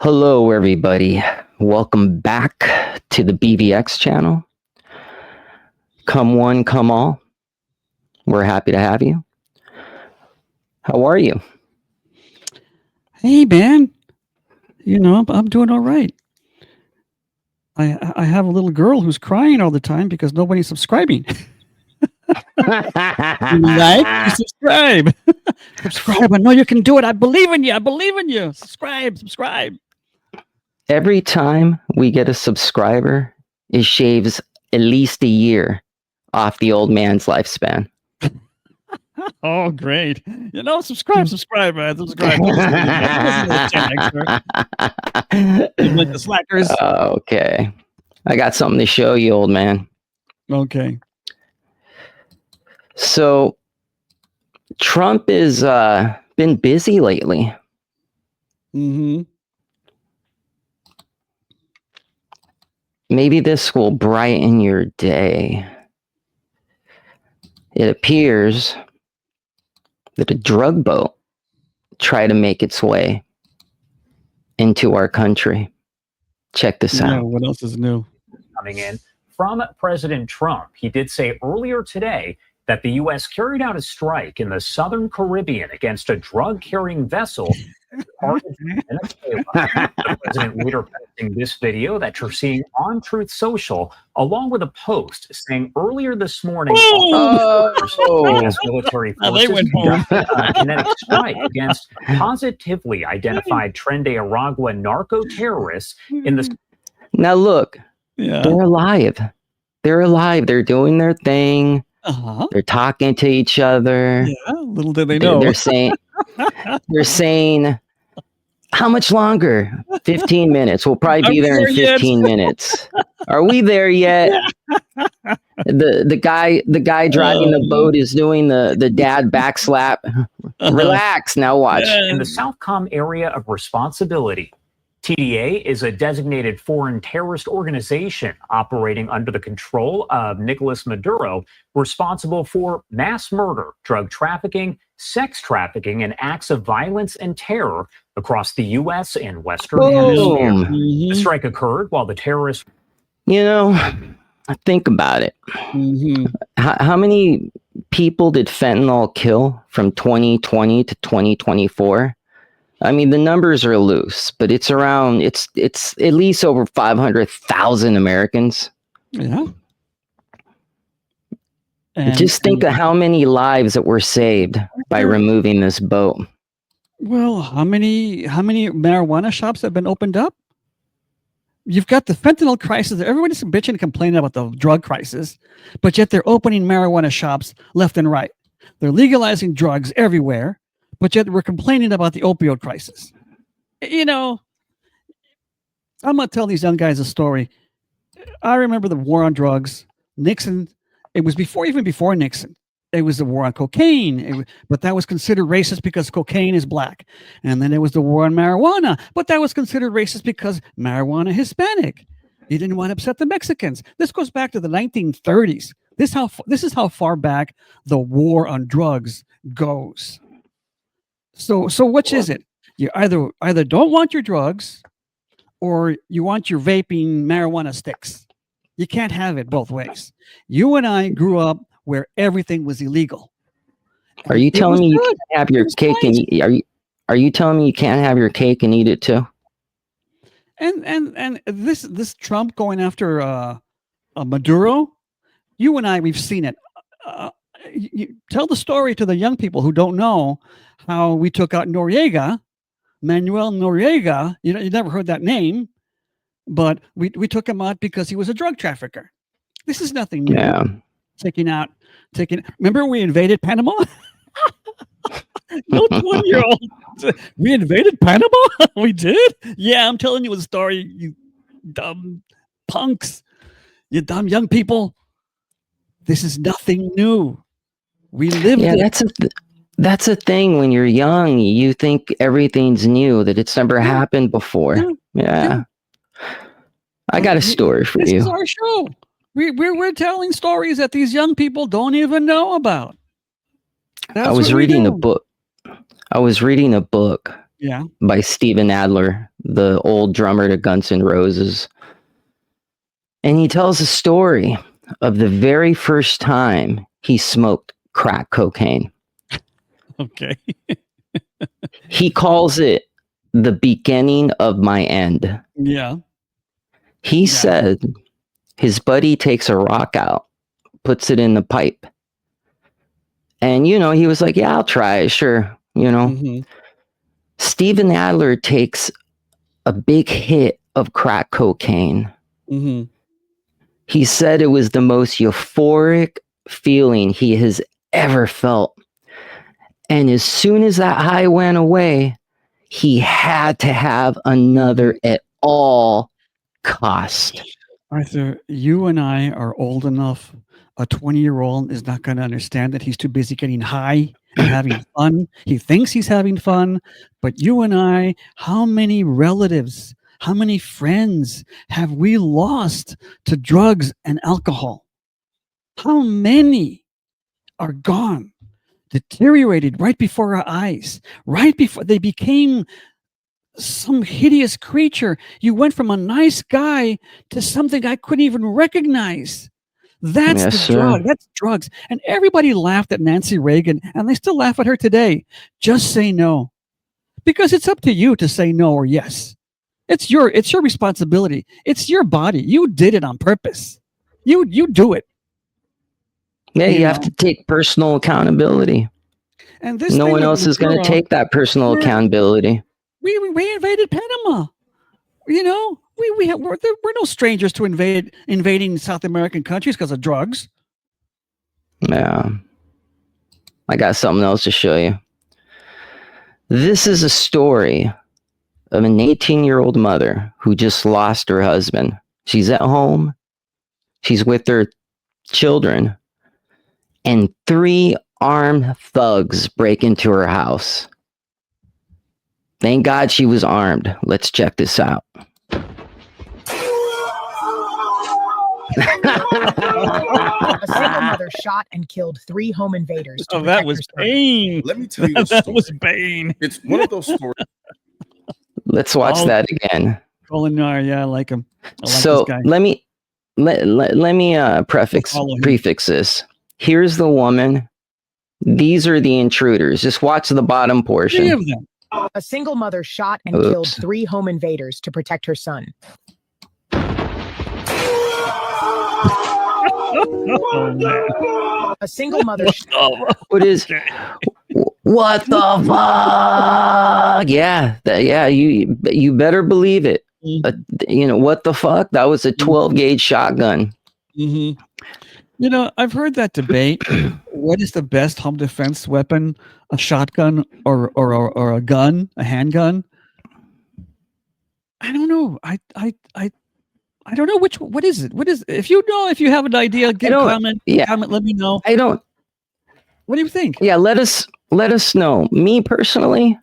Hello, everybody. Welcome back to the BVX channel. Come one, come all. We're happy to have you. How are you? Hey, man. I'm doing all right. I have a little girl who's crying all the time because nobody's subscribing. You subscribe. Subscribe. I know you can do it. I believe in you. I believe in you. Subscribe. Every time we get a subscriber, it shaves at least a year off the old man's lifespan. Oh, great. Subscribe, man. Subscribe. Don't listen to this Gen Xer. Like the slackers. Okay. I got something to show you, old man. Okay. So, Trump has been busy lately. Mm-hmm. Maybe this will brighten your day. It appears that a drug boat tried to make its way into our country. Check this out. What else is new? Coming in from President Trump. He did say earlier today that the U.S. carried out a strike in the Southern Caribbean against a drug-carrying vessel. The president later posting this video that you're seeing on Truth Social, along with a post saying earlier this morning, U.S. military forces conducted a kinetic strike against positively identified Tren de Aragua narco-terrorists in the... Now look, they're alive. They're alive. They're doing their thing. They're talking to each other. Yeah, little did they know. They're saying, how much longer? 15 minutes. We'll probably be there in 15 minutes. Are we there yet? The guy driving the boat is doing the dad backslap. Relax. Now watch. In the Southcom area of responsibility, TDA is a designated foreign terrorist organization operating under the control of Nicolas Maduro, responsible for mass murder, drug trafficking, sex trafficking, and acts of violence and terror across the U.S. and Western Hemisphere. The strike occurred while the terrorists... Think about it. How many people did fentanyl kill from 2020 to 2024? I mean, the numbers are loose, but it's at least over 500,000 Americans. Yeah. Just think of how many lives that were saved by removing this boat. Well, how many marijuana shops have been opened up? You've got the fentanyl crisis. Everybody's bitching and complaining about the drug crisis, but yet they're opening marijuana shops left and right. They're legalizing drugs everywhere, but yet we're complaining about the opioid crisis. I'm going to tell these young guys a story. I remember the war on drugs. Nixon, it was even before Nixon. It was the war on cocaine, but that was considered racist because cocaine is black. And then there was the war on marijuana, but that was considered racist because marijuana is Hispanic. You didn't want to upset the Mexicans. This goes back to the 1930s. This is how far back the war on drugs goes. So which is it? You either don't want your drugs or you want your vaping marijuana sticks. You can't have it both ways. You and I grew up where everything was illegal. Are you telling me you can't have your cake and eat? Are you telling me you can't have your cake and eat it too? And this Trump going after Maduro, you and I, we've seen it. You tell the story to the young people who don't know how we took out Manuel Noriega. You never heard that name, but we took him out because he was a drug trafficker. This is nothing new. Yeah. Remember we invaded Panama? No 20-year-old. We invaded Panama? We did? Yeah, I'm telling you a story, you dumb punks. You dumb young people. This is nothing new. We lived it. That's a thing. When you're young, you think everything's new, that it's never happened before. Yeah. I got a story for you. This is our show. We're telling stories that these young people don't even know about. I was reading a book. Yeah. by Steven Adler, the old drummer to Guns N' Roses. And he tells a story of the very first time he smoked crack cocaine. Okay. He calls it the beginning of my end. Yeah. He said his buddy takes a rock out, puts it in the pipe. And, he was like, yeah, I'll try it. Sure. Steven Adler takes a big hit of crack cocaine. He said it was the most euphoric feeling he has ever felt. And as soon as that high went away, he had to have another at all cost. Arthur, you and I are old enough. A 20-year-old is not going to understand that he's too busy getting high and having fun. He thinks he's having fun, but you and I, how many relatives, how many friends have we lost to drugs and alcohol? How many are gone, deteriorated right before our eyes, right before they became some hideous creature? You went from a nice guy to something I couldn't even recognize. That's the drug. That's drugs. And everybody laughed at Nancy Reagan, and they still laugh at her today. Just say no, because it's up to you to say no or yes. It's your responsibility. It's your body. You did it on purpose. You do it. Yeah, you have to take personal accountability. And this no one else is going to take that personal accountability. We invaded Panama. We're no strangers to invading South American countries because of drugs. Yeah. I got something else to show you. This is a story of an 18-year-old mother who just lost her husband. She's at home. She's with her children. And 3 armed thugs break into her house. Thank God she was armed. Let's check this out. A single mother shot and killed 3 home invaders. Oh, that was Bane. Let me tell you a that story. was Bane. It's one of those stories. Let's watch that again. Colin, yeah, I like him. So let me prefix this. Here's the woman. These are the intruders. Just watch the bottom portion. 3 of them. A single mother shot and killed 3 home invaders to protect her son. Oh, man. A single mother. What the fuck? Yeah, you better believe it. What the fuck? That was a 12 gauge shotgun. I've heard that debate. What is the best home defense weapon? A shotgun or a gun, a handgun? I don't know. I don't know what is it? What is if you have an idea, comment, let me know. I don't. What do you think? Yeah, let us know. Me personally,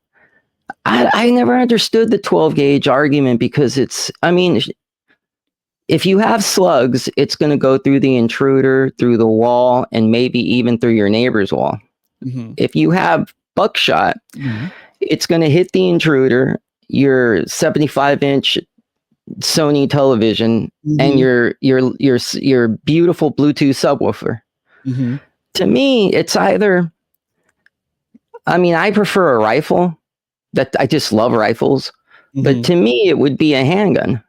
I never understood the 12 gauge argument because if you have slugs, it's going to go through the intruder, through the wall, and maybe even through your neighbor's wall. If you have buckshot, it's going to hit the intruder, your 75-inch Sony television, and your beautiful Bluetooth subwoofer. To me, it's either. I prefer a rifle. I just love rifles, but to me, it would be a handgun.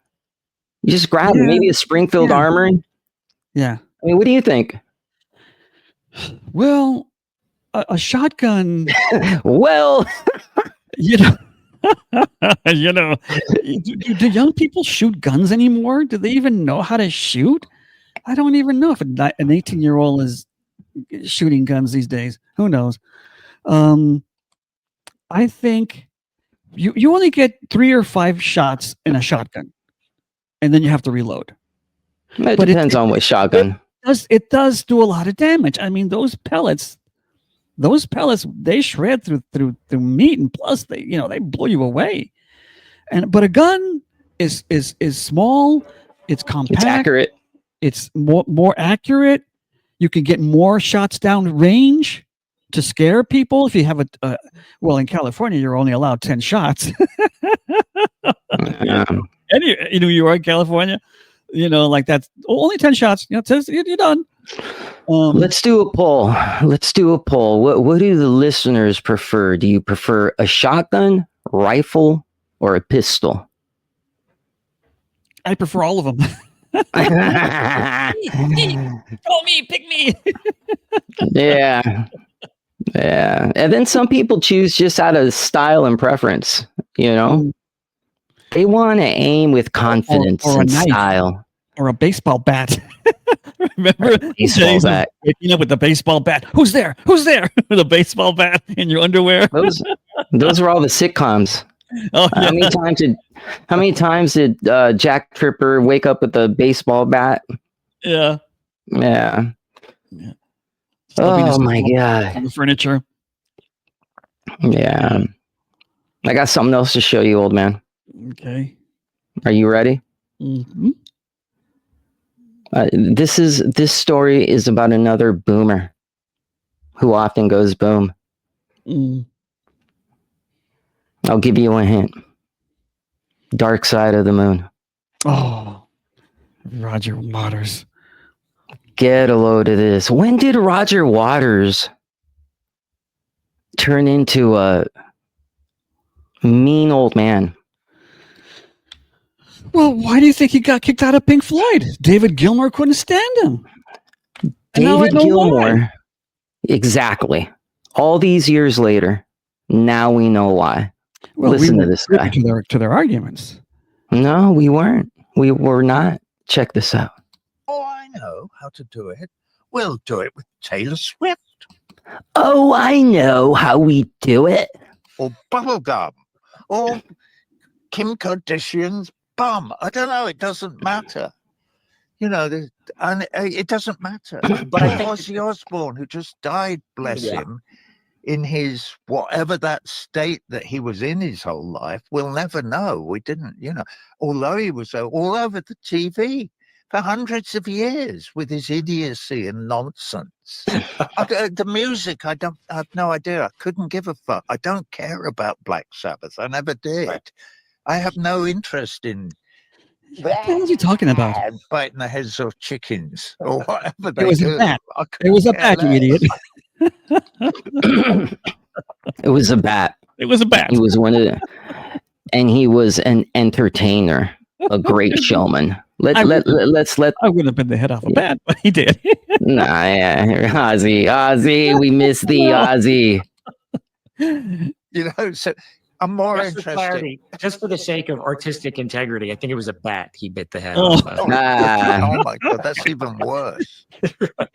You just grab it, maybe a Springfield Armory. Yeah. What do you think? Well, a shotgun. Well, do young people shoot guns anymore? Do they even know how to shoot? I don't even know if an 18-year-old is shooting guns these days. Who knows? I think you only get 3 or 5 shots in a shotgun, and then you have to reload. It depends on what shotgun. It does do a lot of damage. Those pellets, they shred through meat, and plus they blow you away. But a gun is small, it's compact, it's accurate, it's more accurate. You can get more shots down range. to scare people. If you have well, in California, you're only allowed 10 shots. And in New York, California, like that's only 10 shots. You're done. Let's do a poll. What do the listeners prefer? Do you prefer a shotgun, rifle, or a pistol? I prefer all of them. Call me, pick me. Yeah. And then some people choose just out of style and preference. They want to aim with confidence or a and knife. style. Or a baseball bat. Remember baseball bat? Waking up with the baseball bat. Who's there? With a baseball bat in your underwear. Those were all the sitcoms. Oh, yeah. How many times did Jack Tripper wake up with a baseball bat? Yeah. Oh my God. On the furniture. Yeah. I got something else to show you, old man. Okay. Are you ready? Mm-hmm. This story is about another boomer who often goes boom. I'll give you a hint. Dark Side of the Moon. Oh, Roger Waters. Get a load of this. When did Roger Waters turn into a mean old man? Well, why do you think he got kicked out of Pink Floyd? David Gilmour couldn't stand him. David Gilmour. Exactly. All these years later, now we know why. Well, listen to this guy. To their arguments. No, we weren't. We were not. Check this out. Oh, I know how to do it. We'll do it with Taylor Swift. Oh, I know how we do it. Or Bubblegum. Or Kim Kardashian's bum. I don't know. It doesn't matter. It doesn't matter. But I think Ozzy Osbourne, who just died, bless him, in his whatever that state that he was in his whole life, we'll never know. We didn't, although he was all over the TV for hundreds of years with his idiocy and nonsense. The music, I have no idea. I couldn't give a fuck. I don't care about Black Sabbath. I never did. Right. I have no interest in what the hell are you talking about? Biting the heads off chickens or whatever they do. It was a bat, you idiot. It was a bat. It was a bat. He was and he was an entertainer, a great showman. I wouldn't have been the head off a bat, but he did. Ozzy, we miss the Ozzy. So I'm more interested. Just for the sake of artistic integrity, I think it was a bat he bit the head off. Of. Oh my God, that's even worse,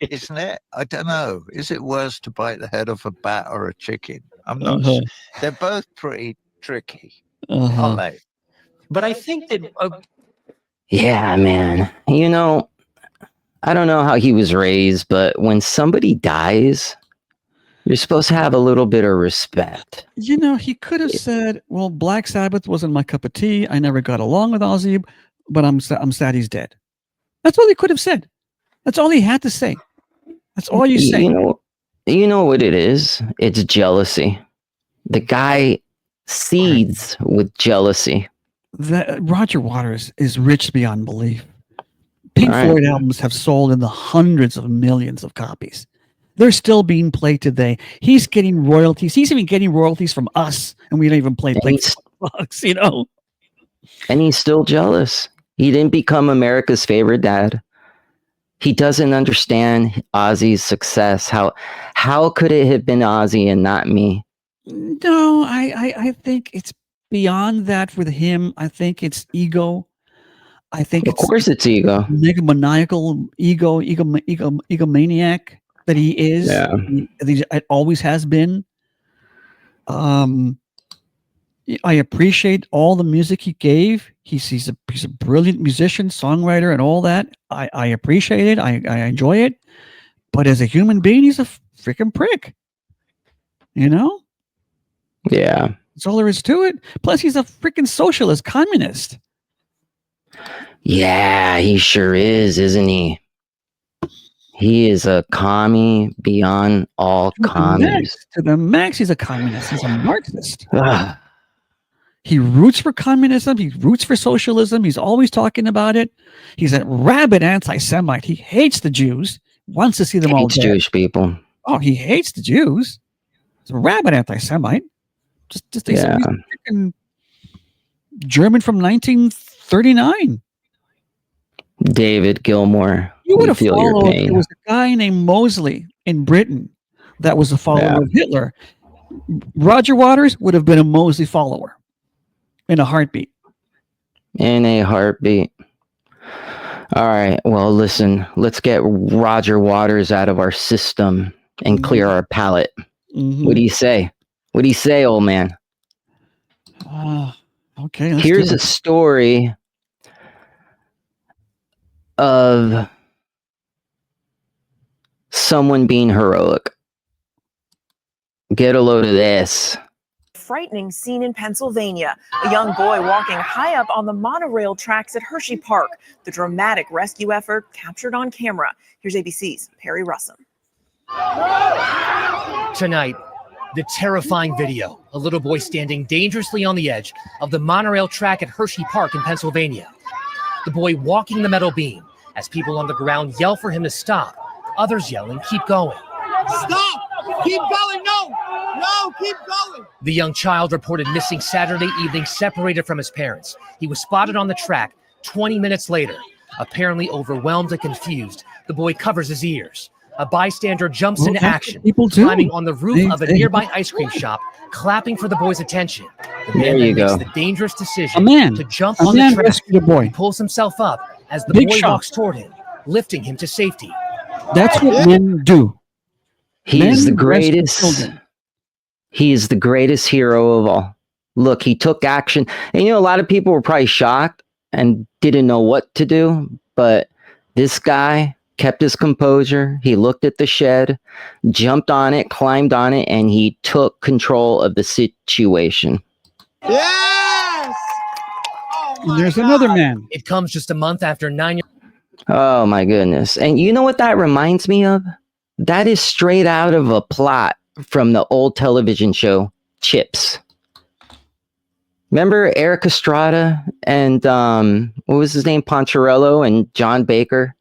isn't it? I don't know. Is it worse to bite the head off a bat or a chicken? I'm not sure. They're both pretty tricky, aren't they? But I think that... yeah, man. I don't know how he was raised, but when somebody dies... you're supposed to have a little bit of respect. He could have said, well, Black Sabbath wasn't my cup of tea. I never got along with Ozzy, but I'm sad he's dead. That's all he could have said. That's all he had to say. That's all you say. You know what it is? It's jealousy. The guy seethes with jealousy. Roger Waters is rich beyond belief. Pink Floyd albums have sold in the hundreds of millions of copies. They're still being played today. He's getting royalties. He's even getting royalties from us, and we don't even play songs, And he's still jealous. He didn't become America's favorite dad. He doesn't understand Ozzy's success. How could it have been Ozzy and not me? No, I think it's beyond that with him. I think it's ego. I think of course it's ego. Maniacal egomaniac. That he is, it always has been. I appreciate all the music he gave. He's a brilliant musician, songwriter, and all that. I appreciate it. I enjoy it. But as a human being, he's a freaking prick. Yeah. That's all there is to it. Plus, he's a freaking socialist, communist. Yeah, he sure is, isn't he? He is a commie beyond all commies. To the max, he's a communist. He's a Marxist. Ugh. He roots for communism. He roots for socialism. He's always talking about it. He's a rabid anti-Semite. He hates the Jews. Wants to see them all Hates dead. Jewish people. Oh, he hates the Jews. He's a rabid anti-Semite. Just he's a freaking German from 1939. David Gilmour. You would have feel your followed. pain. There was a guy named Mosley in Britain that was a follower of Hitler. Roger Waters would have been a Mosley follower in a heartbeat. In a heartbeat. All right. Well, listen, let's get Roger Waters out of our system and clear our palate. What do you say? What do you say, old man? Okay. Here's a story of someone being heroic. Get a load of this. Frightening scene in Pennsylvania. A young boy walking high up on the monorail tracks at Hershey Park. The dramatic rescue effort captured on camera. Here's ABC's Perry Russum. Tonight, the terrifying video. A little boy standing dangerously on the edge of the monorail track at Hershey Park in Pennsylvania. The boy walking the metal beam as people on the ground yell for him to stop. Others yelling, keep going. Stop! Keep going! No! No! Keep going! The young child reported missing Saturday evening, separated from his parents. He was spotted on the track 20 minutes later. Apparently overwhelmed and confused, the boy covers his ears. A bystander jumps into action, climbing on the roof of a nearby ice cream shop, clapping for the boy's attention. The man then makes the dangerous decision to jump on the track. He pulls himself up as the boy walks toward him, lifting him to safety. That's what men do. He's the greatest. He's the greatest hero of all. Look, he took action. And you know, a lot of people were probably shocked and didn't know what to do. But this guy kept his composure. He looked at the shed, jumped on it, climbed on it, and he took control of the situation. Yes! And there's another man. It comes just a month after 9 years. Oh my goodness. And you know what that reminds me of? That is straight out of a plot from the old television show Chips. Remember Eric Estrada and what was his name? Poncherello and John Baker?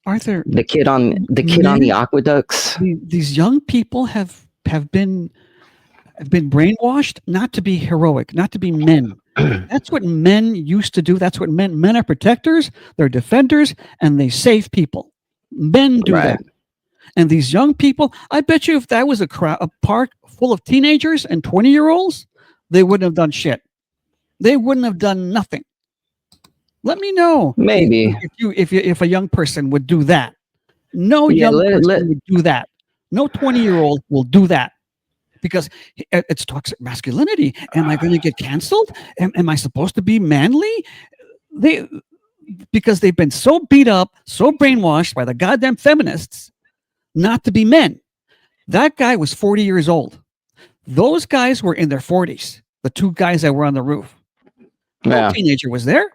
Arthur, the kid on the aqueducts. These young people have been brainwashed not to be heroic, not to be men. That's what men used to do. That's what men are protectors, they're defenders, and they save people. Men do that. And these young people, I bet you if that was a park full of teenagers and 20-year-olds, they wouldn't have done shit. They wouldn't have done nothing. Let me know. Maybe if a young person would do that. No young person would do that. No 20-year-old will do that. Because it's toxic masculinity. Am I going to get canceled? Am I supposed to be manly? Because they've been so beat up, so brainwashed by the goddamn feminists not to be men. That guy was 40 years old. Those guys were in their 40s. The two guys that were on the roof. No teenager was there.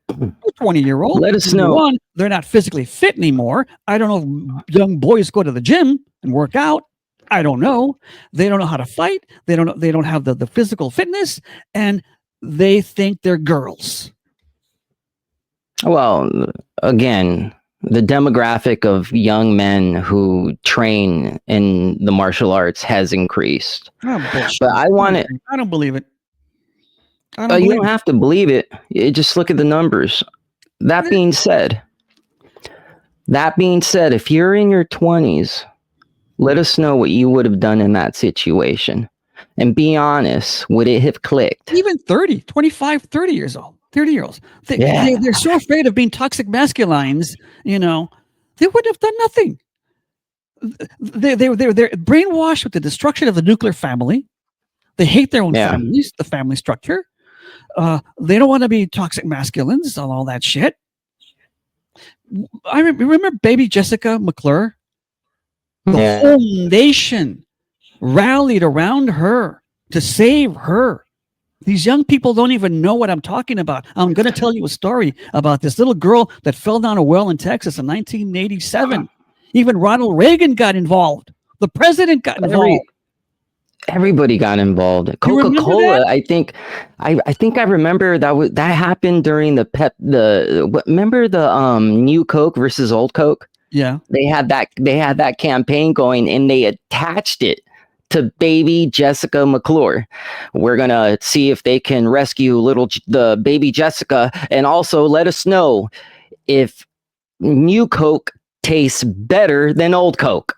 No 20-year-old. Let us know. One, they're not physically fit anymore. I don't know if young boys go to the gym and work out. I don't know. They don't know how to fight. They don't have the physical fitness, and they think they're girls. Well, again, the demographic of young men who train in the martial arts has increased. Oh, but I want it. I don't believe it. You don't have to believe it. You just look at the numbers. That being said, if you're in your 20s, let us know what you would have done in that situation. And be honest, would it have clicked? Even 30, 25, 30 years old. 30-year-olds. They're so afraid of being toxic masculines, they wouldn't have done nothing. They're brainwashed with the destruction of the nuclear family. They hate their own families, the family structure. They don't want to be toxic masculines and all that shit. I remember baby Jessica McClure. The whole nation rallied around her to save her. These young people don't even know what I'm talking about. I'm going to tell you a story about this little girl that fell down a well in Texas in 1987. Even Ronald Reagan got involved. The president got involved. Everybody got involved. Coca-Cola, I think I remember that happened during remember the new Coke versus old Coke? Yeah. They had that campaign going, and they attached it to baby Jessica McClure. We're gonna see if they can rescue the baby Jessica, and also let us know if new Coke tastes better than old Coke.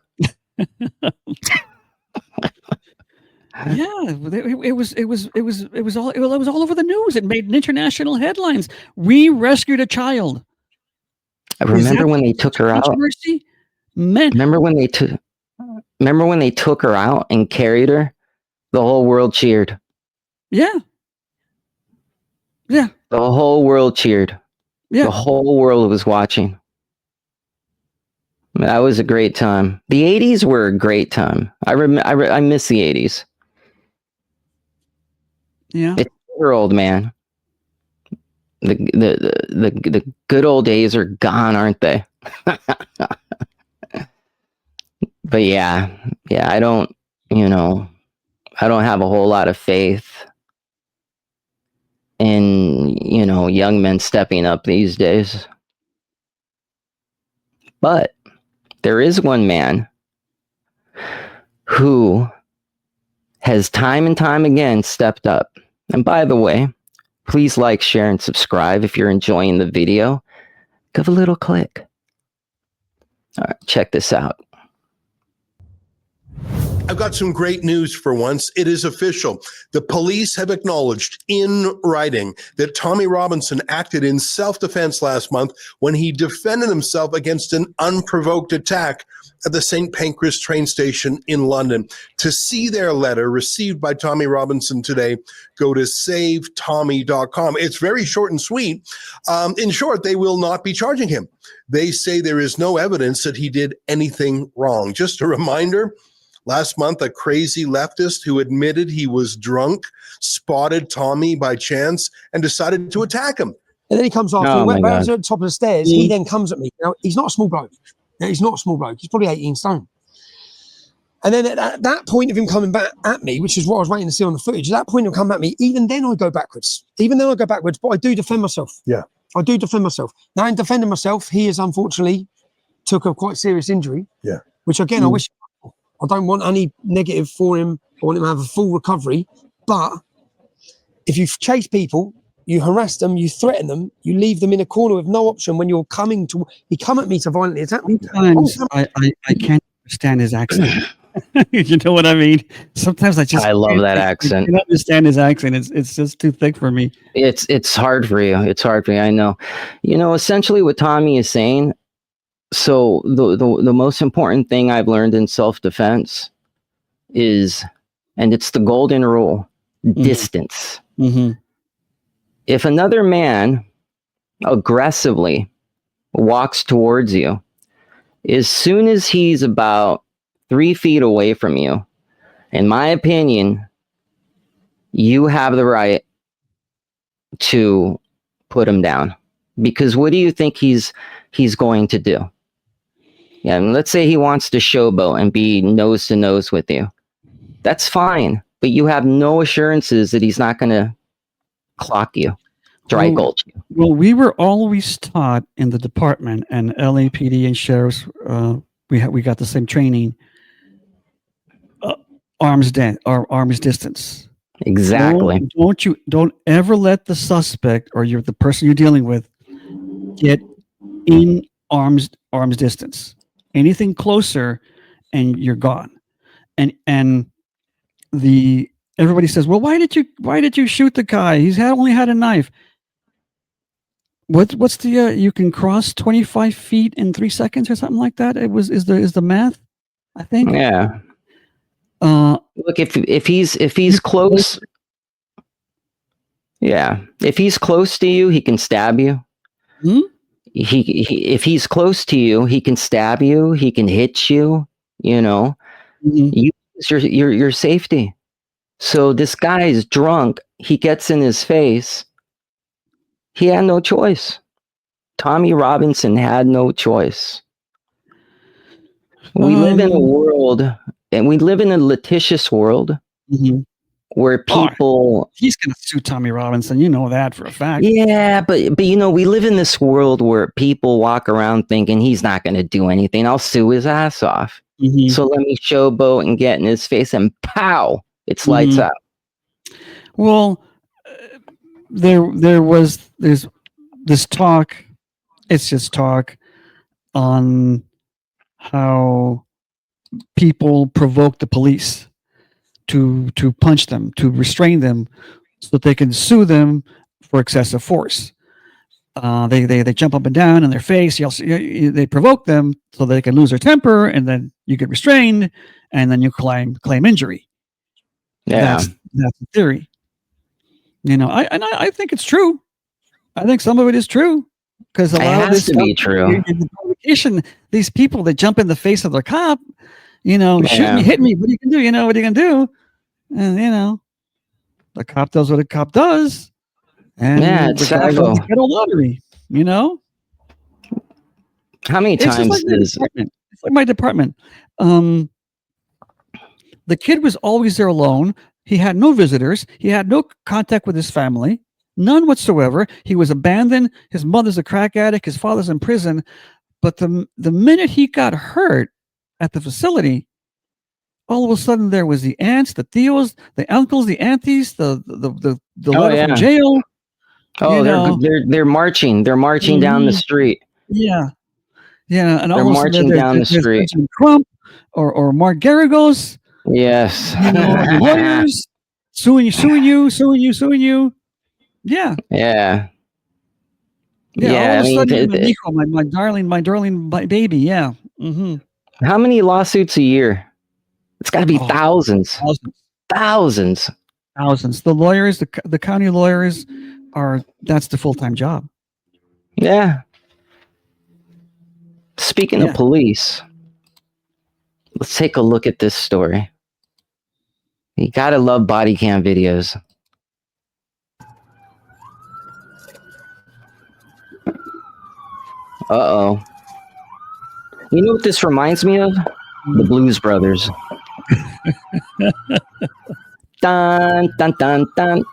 Yeah, it was all over the news. It made international headlines. We rescued a child. I remember when they took her out. Man, remember when they took her out and carried her? The whole world cheered. Yeah. Yeah. The whole world cheered. Yeah. The whole world was watching. That was a great time. The 80s were a great time. I miss the 80s. Yeah. It's over, old man. The good old days are gone, aren't they? But yeah, I don't have a whole lot of faith in, young men stepping up these days. But there is one man who has time and time again stepped up. And by the way, please like, share, and subscribe if you're enjoying the video. Give a little click. All right, check this out. I've got some great news for once. It is official. The police have acknowledged in writing that Tommy Robinson acted in self-defense last month when he defended himself against an unprovoked attack at the St. Pancras train station in London. To see their letter received by Tommy Robinson today, go to savetommy.com. It's very short and sweet. In short, they will not be charging him. They say there is no evidence that he did anything wrong. Just a reminder, last month, a crazy leftist who admitted he was drunk spotted Tommy by chance and decided to attack him. And then he comes after me. When I was at the top of the stairs, he then comes at me. Now, he's not a small bloke. No, he's not a small bloke. He's probably 18 stone. And then at that point of him coming back at me, which is what I was waiting to see on the footage, at that point of him coming at me, even then I go backwards. But I do defend myself. Yeah. I do defend myself. Now, in defending myself, he has unfortunately took a quite serious injury. Yeah. Which, again, I wish... I don't want any negative for him. I want him to have a full recovery. But if you chase people, you harass them, you threaten them, you leave them in a corner with no option when you're coming to... He come at me to violently attack me. Sometimes I can't understand his accent. You know what I mean? Sometimes I love that accent. I can't understand his accent. It's just too thick for me. It's hard for you. It's hard for you. I know. Essentially what Tommy is saying. So the most important thing I've learned in self-defense is, and it's the golden rule, distance. Mm-hmm. If another man aggressively walks towards you, as soon as he's about 3 feet away from you, in my opinion, you have the right to put him down. Because what do you think he's going to do? Yeah, and let's say he wants to showboat and be nose to nose with you. That's fine, but you have no assurances that he's not going to clock you, dry gulch you. Well, we were always taught in the department, and LAPD and sheriffs, we got the same training. Arms distance. Exactly. Don't ever let the suspect or the person you're dealing with get in arms distance. Anything closer and you're gone. And everybody says, well, why did you shoot the guy? He's only had a knife. What's the you can cross 25 feet in 3 seconds or something like that? Is the math, I think. Yeah. Look, if he's close, yeah, if he's close to you, he can stab you. Hmm? If he's close to you, he can stab you. He can hit you. Mm-hmm. You use your safety. So this guy is drunk. He gets in his face. He had no choice. Tommy Robinson had no choice. We live in a world, and we live in a litigious world where people... he's going to sue Tommy Robinson. You know that for a fact. Yeah, but you know, we live in this world where people walk around thinking he's not going to do anything. I'll sue his ass off. So let me showboat and get in his face, and pow, it's lights out. Well, there's this talk. It's just talk on how people provoke the police to punch them, to restrain them, so that they can sue them for excessive force. They jump up and down in their face. They provoke them so they can lose their temper, and then you get restrained, and then you claim injury. Yeah, that's the theory. You know, I think it's true. I think some of it is true, because a lot of this to be true. In the provocation, these people that jump in the face of the cop, you know, shoot me, hit me. What are you gonna do? You know, what are you gonna do? And you know, the cop does what a cop does. And it's the guy won the ghetto lottery, you know? How many times it's like my department. The kid was always there alone. He had no visitors. He had no contact with his family, none whatsoever. He was abandoned. His mother's a crack addict. His father's in prison. But the minute he got hurt at the facility, all of a sudden there was the aunts, the tios, the uncles, the aunties, the letter from jail. Oh, they're marching. They're marching down the street. Yeah, and they're marching down the street. Crump or Mark Garagos. Yes, you know, lawyers suing you. Yeah. All of a sudden, Nico, my darling baby. Yeah. How many lawsuits a year? It's got to be thousands. Thousands. The lawyers, the county lawyers, that's the full-time job. Yeah. Speaking of police, let's take a look at this story. You gotta love body cam videos. Uh-oh. You know what this reminds me of? The Blues Brothers. Dun dun dun dun.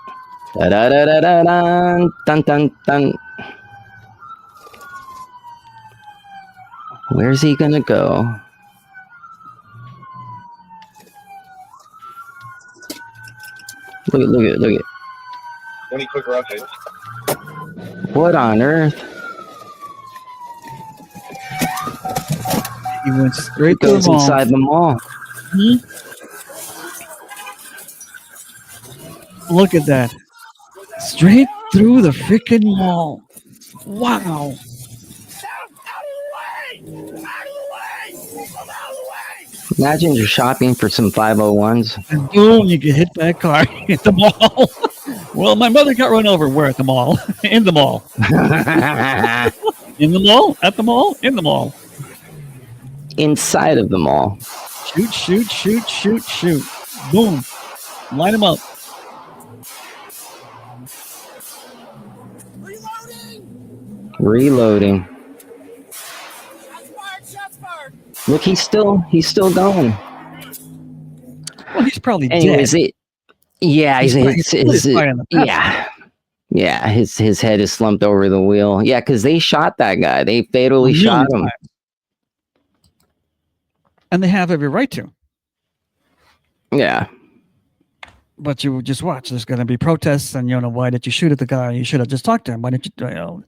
Da da da da da dun dun dun dun. Where's he gonna go? Look at. 20 quicker updates. What on earth? He went straight to the mall. Inside the mall. Look at that. Straight through the freaking mall. Wow. Imagine you're shopping for some 501s. And boom, you get hit by a car at the mall. Well, my mother got run over. We're at the mall. In the mall. In the mall? At the mall? In the mall. Inside of the mall. Shoot. Boom. Line them up. Reloading. Look, he's still going. Well, he's probably dead. His head is slumped over the wheel. Yeah, because they shot that guy. They fatally shot him. And they have every right to. Yeah. But you just watch. There's going to be protests, and why did you shoot at the guy? You should have just talked to him. Why didn't you?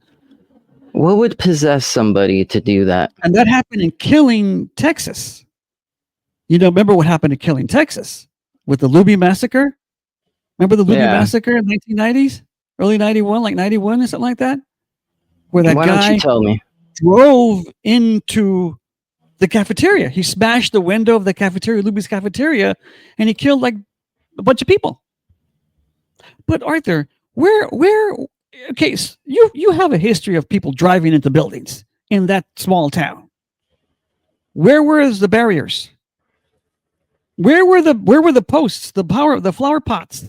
What would possess somebody to do that? And that happened in Killing, Texas. Remember what happened in Killing, Texas with the Luby massacre? Remember the Luby massacre in the 1990s? Early 91, like 91 or something like that? Where that Why guy don't you tell me? Drove into the cafeteria. He smashed the window of the cafeteria, Luby's cafeteria, and he killed like a bunch of people. But Arthur, okay, so you have a history of people driving into buildings in that small town. Where were the barriers? Where were the posts, the flower pots,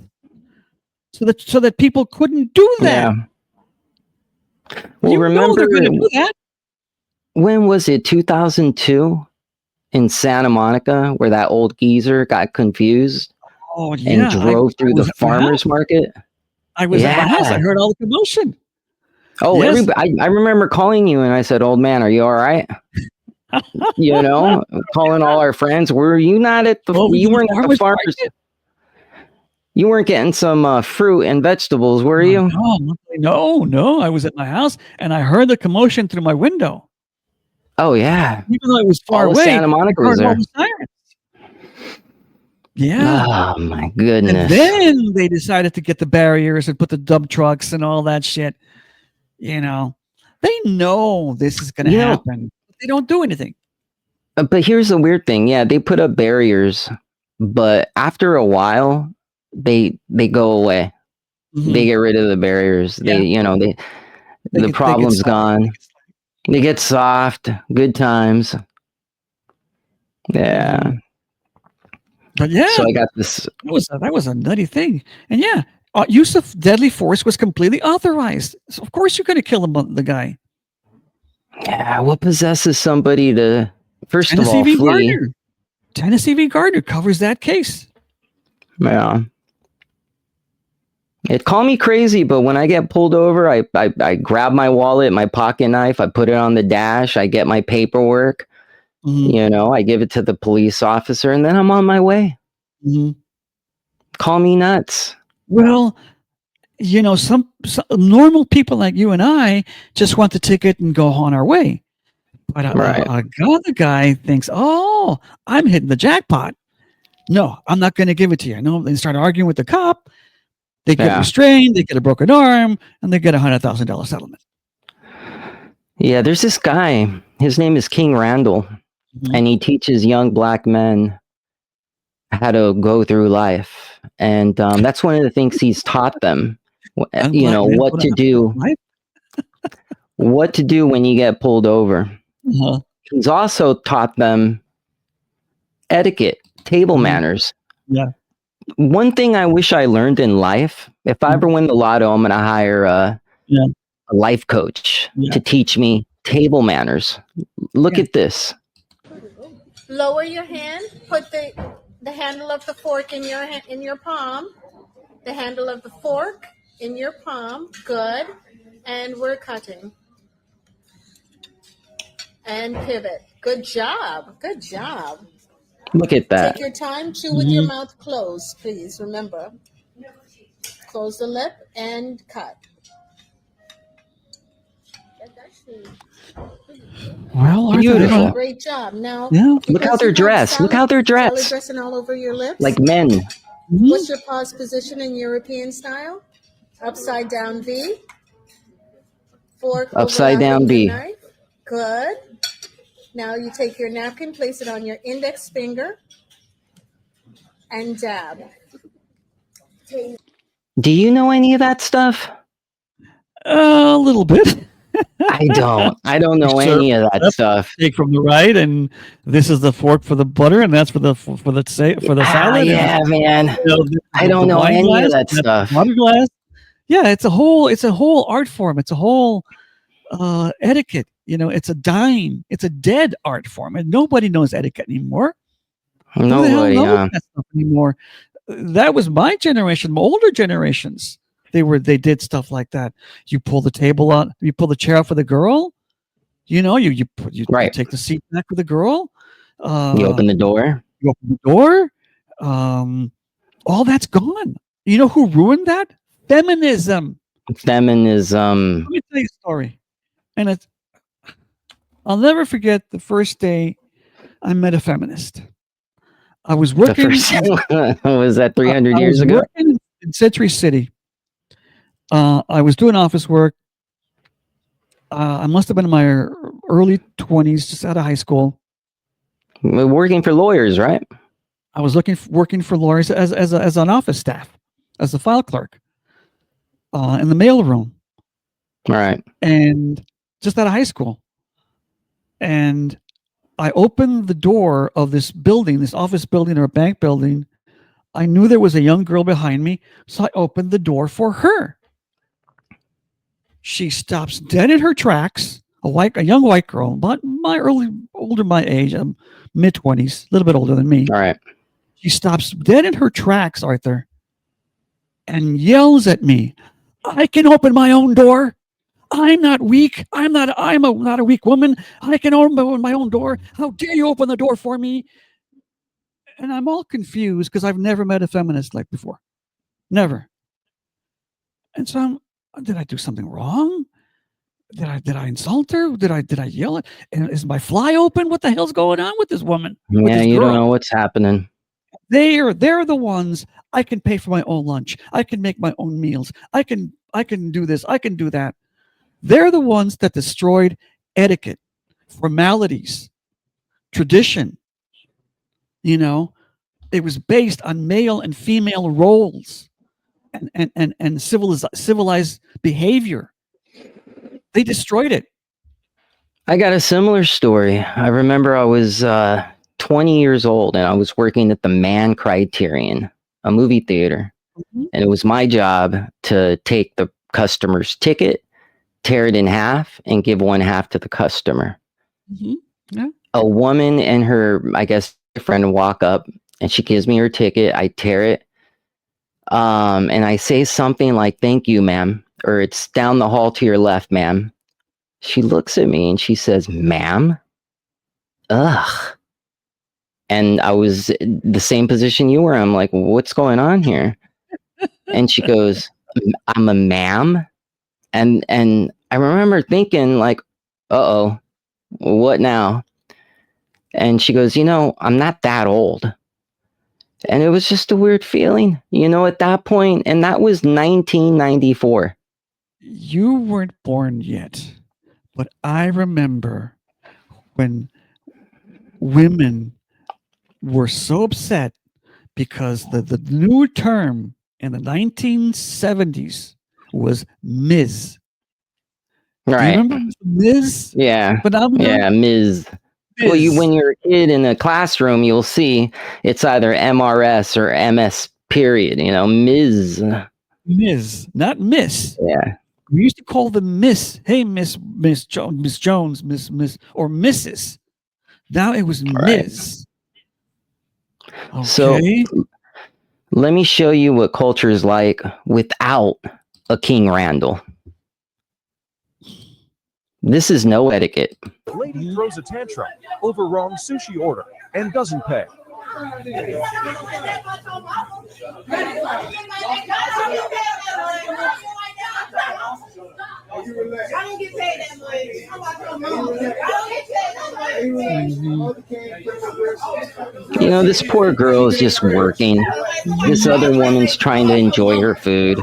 so that people couldn't do that? Yeah. Well, remember they're going to do that. When was it? 2002 in Santa Monica, where that old geezer got confused and drove through the farmers market. I was at my house. I heard all the commotion. Oh, everybody! I remember calling you, and I said, "Old man, are you all right?" You know, calling all our friends. Were you not at the? You weren't at the farmers. You weren't getting some fruit and vegetables, were you? No. I was at my house, and I heard the commotion through my window. Oh yeah, even though it was far away. Santa Monica was there. Yeah. Oh my goodness. And then they decided to get the barriers and put the dump trucks and all that shit. You know, they know this is going to happen. They don't do anything. But here's the weird thing. Yeah, they put up barriers, but after a while, they go away. Mm-hmm. They get rid of the barriers. The problem's gone. They get soft. Good times. Yeah. Mm-hmm. But yeah, so I got this. That was a nutty thing, and yeah, use of deadly force was completely authorized. So of course, you're going to kill the guy. Yeah, what possesses somebody to first of all flee? Tennessee v. Gardner covers that case. Yeah, it call me crazy, but when I get pulled over, I grab my wallet, my pocket knife, I put it on the dash, I get my paperwork. Mm-hmm. You know, I give it to the police officer, and then I'm on my way. Mm-hmm. Call me nuts. Well, you know, some normal people like you and I just want the ticket and go on our way. But other guy thinks, oh, I'm hitting the jackpot. No, I'm not going to give it to you. No, they start arguing with the cop. They get restrained. They get a broken arm, and they get $100,000 settlement. Yeah, there's this guy. His name is King Randall. Mm-hmm. And he teaches young black men how to go through life. And that's one of the things he's taught them, you know, what to do. What to do when you get pulled over. Uh-huh. He's also taught them etiquette, table manners. Yeah. One thing I wish I learned in life, if I ever win the lotto, I'm going to hire a life coach to teach me table manners. Look at this. Lower your hand. Put the handle of the fork in your palm. The handle of the fork in your palm. Good. And we're cutting. And pivot. Good job. Good job. Look at that. Take your time. Chew with your mouth closed, please. Remember. Close the lip and cut. Well, beautiful. Great job. Now, look how they're dressed. Look how they're dressed. Salad dressing all over your lips. Like men. What's your pause position in European style? Upside down V. Fork upside down V. Knife. Good. Now you take your napkin, place it on your index finger, and dab. Do you know any of that stuff? A little bit. I don't know any of that stuff. Take from the right, and this is the fork for the butter, and that's for the salad. Yeah, man. I don't know any of that stuff. Water glass. Yeah, it's a whole art form. It's a whole etiquette. You know, it's a dead art form, and nobody knows etiquette anymore. Nobody knows that stuff anymore. That was my generation, my older generations. They did stuff like that. You pull the table out, you pull the chair out for the girl. You know, you take the seat back for the girl. You open the door. You open the door. All that's gone. You know who ruined that? Feminism. Let me tell you a story. And I'll never forget the first day I met a feminist. I was working. Was that 300 years ago? In Century City. I was doing office work. I must have been in my early 20s, just out of high school. Working for lawyers, right? I was working for lawyers as an office staff, as a file clerk, in the mail room. All right. And just out of high school. And I opened the door of this building, this office building or a bank building. I knew there was a young girl behind me, so I opened the door for her. She stops dead in her tracks. A young white girl, about older my age, mid-20s, a little bit older than me. All right. She stops dead in her tracks, Arthur, and yells at me, "I can open my own door. I'm not weak. I'm not a weak woman. I can open my own door. How dare you open the door for me?" And I'm all confused because I've never met a feminist like before. Never. And so did I do something wrong? Did I insult her? Did I yell at? And is my fly open? What the hell's going on with this woman? With Yeah, this you girl? don't know what's happening. They're the ones. I can pay for my own lunch. I can make my own meals. I can do this. I can do that. They're the ones that destroyed etiquette, formalities, tradition. You know, it was based on male and female roles and civilized behavior. They destroyed it. I got a similar story. I remember I was 20 years old and I was working at the Man Criterion, a movie theater. Mm-hmm. And it was my job to take the customer's ticket, tear it in half, and give one half to the customer. Mm-hmm. Yeah. A woman and her, I guess, friend walk up and she gives me her ticket. I tear it. And I say something like, "Thank you, ma'am," or "It's down the hall to your left, ma'am." She looks at me and she says, "Ma'am?" Ugh. And I was the same position you were. I'm like, "What's going on here?" And she goes, "I'm a ma'am." And I remember thinking like, "Uh-oh, what now?" And she goes, "I'm not that old." And it was just a weird feeling, at that point. And that was 1994. You weren't born yet, but I remember when women were so upset because the new term in the 1970s was Ms. Right. Do you remember Ms.? Yeah. Phenomenon? Yeah, Ms. Well, when you're a kid in a classroom, you'll see it's either MRS or MS period, Ms. Ms., not Miss. Yeah. We used to call them Miss. Hey, Miss Jones, Miss, or Mrs. Now it was Ms. Okay. So let me show you what culture is like without a King Randall. This is no etiquette. Lady throws a tantrum over wrong sushi order and doesn't pay. This poor girl is just working. This other woman's trying to enjoy her food.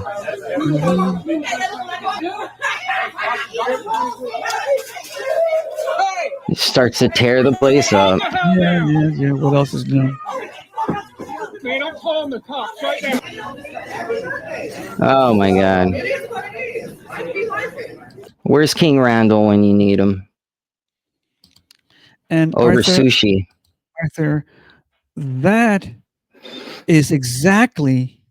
He starts to tear the place up. Yeah. What else is new? Man, I'm calling the cops right now. Oh my God. Where's King Randall when you need him? And over sushi. Arthur, that is exactly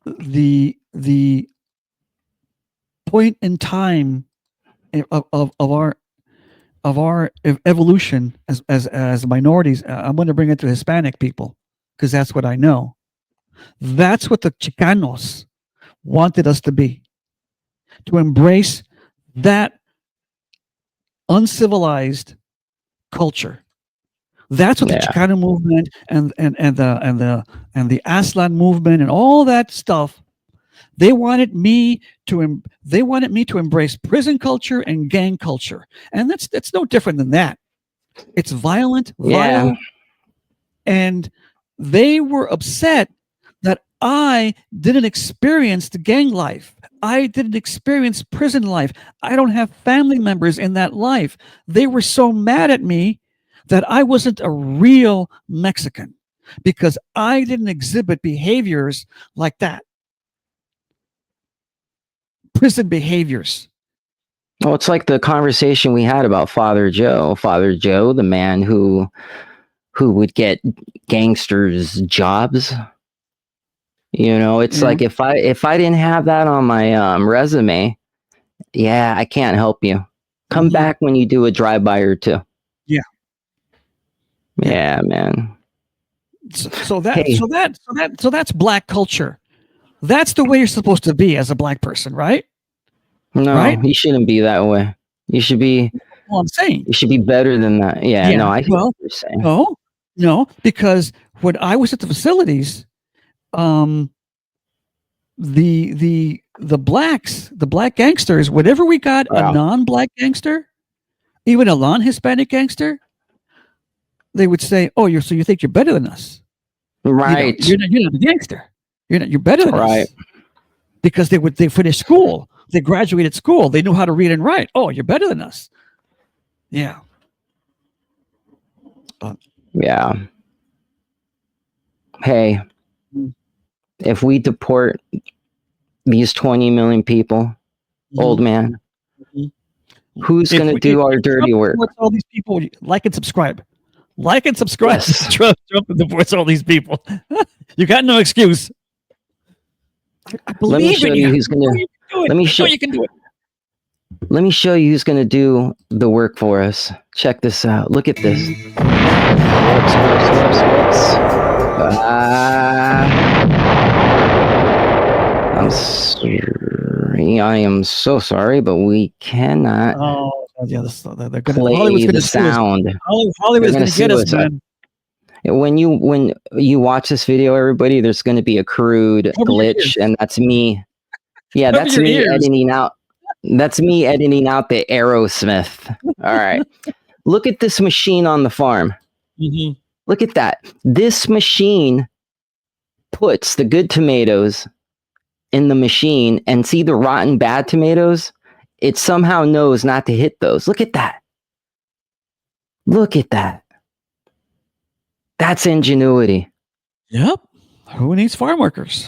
the point in time of our evolution as minorities. I'm going to bring it to Hispanic people because that's what I know. That's what the Chicanos wanted us to be, to embrace that uncivilized culture. That's what the Chicano movement and the Aslan movement and all that stuff. They wanted me to embrace prison culture and gang culture, and that's no different than that. It's violent, vile, and they were upset that I didn't experience the gang life. I didn't experience prison life. I don't have family members in that life. They were so mad at me that I wasn't a real Mexican because I didn't exhibit behaviors like that. Prison behaviors. Well, it's like the conversation we had about Father Joe. Father Joe, the man who would get gangsters jobs. You know, it's like if I didn't have that on my resume, yeah, I can't help you. Come back when you do a drive-by or two. Yeah. Yeah, man. So that's black culture. That's the way you're supposed to be as a black person, right? No, Right? you shouldn't be that way. You should be. Well, I'm saying you should be better than that. Yeah. No, I hear what you're saying. No, because when I was at the facilities, the black gangsters, whenever we got a non-black gangster, even a non-Hispanic gangster, they would say, "Oh, so you think you're better than us?" Right. You're not a gangster. You're better than Right. us. Because they finished school, they graduated school, they knew how to read and write. Oh, you're better than us. Yeah. Yeah. Hey, if we deport these 20 million people, old man, who's going to do our dirty work? All these people, like and subscribe. Like and subscribe. Yes. Trump deports all these people. You got no excuse. I Let me believe show in you you. who's going to. Let me show you can do it. Let me show you who's going to do the work for us. Check this out. Look at this. I'm sorry. I am so sorry, but we cannot Yeah, they're gonna, play Hollywood's the gonna sue us. sound. Hollywood's going to get us, man. When you watch this video, everybody, there's going to be a crude glitch, and that's me. Yeah, that's me editing out. That's me editing out the Aerosmith. All right. Look at this machine on the farm. Look at that. This machine puts the good tomatoes in the machine, and see the rotten bad tomatoes? It somehow knows not to hit those. Look at that. Look at that. That's ingenuity. Yep. Who needs farm workers?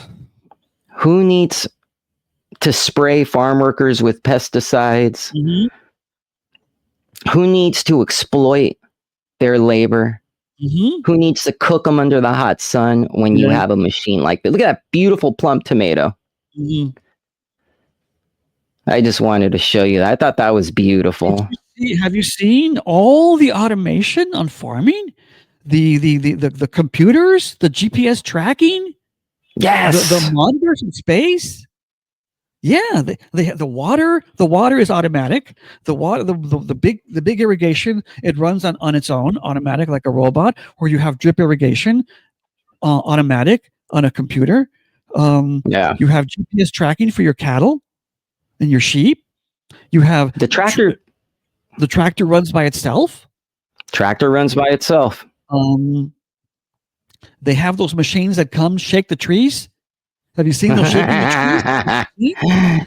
Who needs to spray farm workers with pesticides? Who needs to exploit their labor? Who needs to cook them under the hot sun when you have a machine like that? Look at that beautiful plump tomato. I just wanted to show you that. I thought that was beautiful. Have you seen all the automation on farming? The computers, the GPS tracking? Yes. The monitors in space? Yeah, the water is automatic. The big irrigation, it runs on its own, automatic, like a robot. Or you have drip irrigation, automatic on a computer. You have GPS tracking for your cattle and your sheep. You have the tractor. The tractor runs by itself. Tractor runs by itself. They have those machines that come shake the trees. Have you seen those shaking the trees?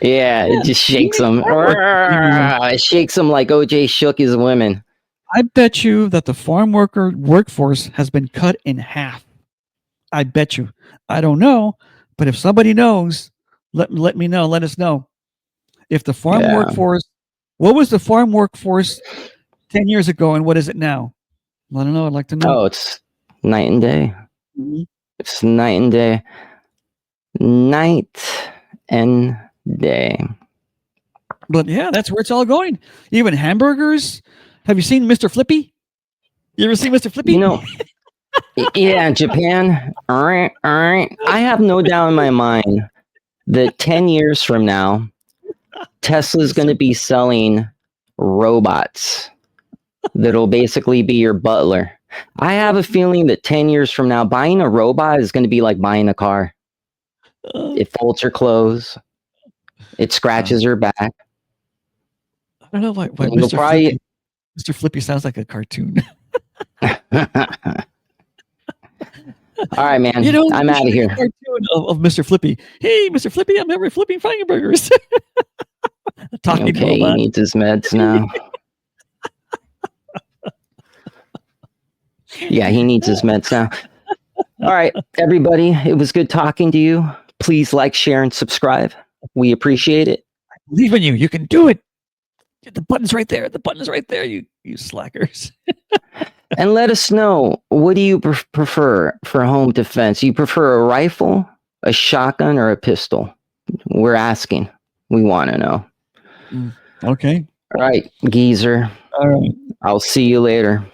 Yeah, it just shakes them. It shakes them like OJ shook his women. I bet you that the farm workforce has been cut in half. I bet you. I don't know, but if somebody knows, let me know. Let us know. If the farm workforce, what was the farm workforce 10 years ago, and what is it now? I don't know. I'd like to know. Oh, it's night and day. It's night and day. Night and day. But yeah, that's where it's all going. Even hamburgers. Have you seen Mr. Flippy? You ever seen Mr. Flippy? You know, yeah, Japan. All right. I have no doubt in my mind that 10 years from now, Tesla's going to be selling robots that'll basically be your butler. I have a feeling that 10 years from now, buying a robot is going to be like buying a car. It folds her clothes. It scratches her back. I don't know why Mr. Flippy sounds like a cartoon. All right, man. I'm out of here. Cartoon of Mr. Flippy. Hey, Mr. Flippy, I'm ever flipping burgers. Talking okay, he needs his meds now. Yeah, he needs his meds now. All right, everybody. It was good talking to you. Please like, share, and subscribe. We appreciate it. I believe in you. You can do it. The button's right there. The button's right there. You slackers. And let us know, what do you prefer for home defense? You prefer a rifle, a shotgun, or a pistol? We're asking. We want to know. Okay. All right, geezer. All right. I'll see you later.